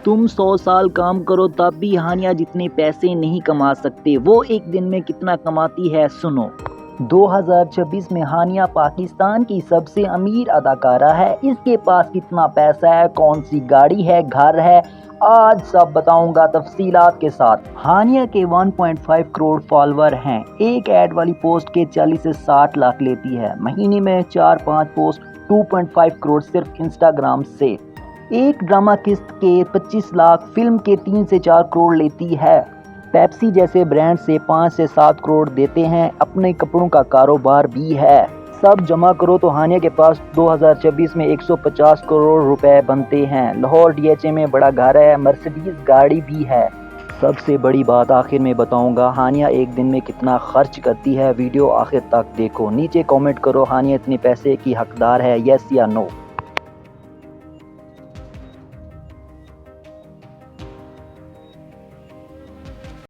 तुम 100 साल काम करो तब भी हानिया जितने पैसे नहीं कमा सकते, वो एक दिन में कितना कमाती है, सुनो। 2026 में हानिया पाकिस्तान की सबसे अमीर अदाकारा है। इसके पास कितना पैसा है, कौन सी गाड़ी है, घर है, आज सब बताऊंगा तफसीलात के साथ। हानिया के 1.5 करोड़ फॉलोवर हैं। एक ऐड वाली पोस्ट के 40 से 60 लाख लेती है। महीने में 4-5 पोस्ट 2.5 करोड़ सिर्फ इंस्टाग्राम से। एक ड्रामा किस्त के 25 लाख, फिल्म के 3 से 4 करोड़ लेती है। पेप्सी जैसे ब्रांड से 5 से 7 करोड़ देते हैं। अपने कपड़ों का कारोबार भी है। सब जमा करो तो हानिया के पास 2026 में 150 करोड़ रुपए बनते हैं। लाहौर डीएचए में बड़ा घर है, मर्सिडीज गाड़ी भी है। सबसे बड़ी बात आखिर में बताऊंगा, हानिया एक दिन में कितना खर्च करती है। वीडियो आखिर तक देखो। नीचे कमेंट करो, हानिया इतने पैसे की हकदार है, यस या नो।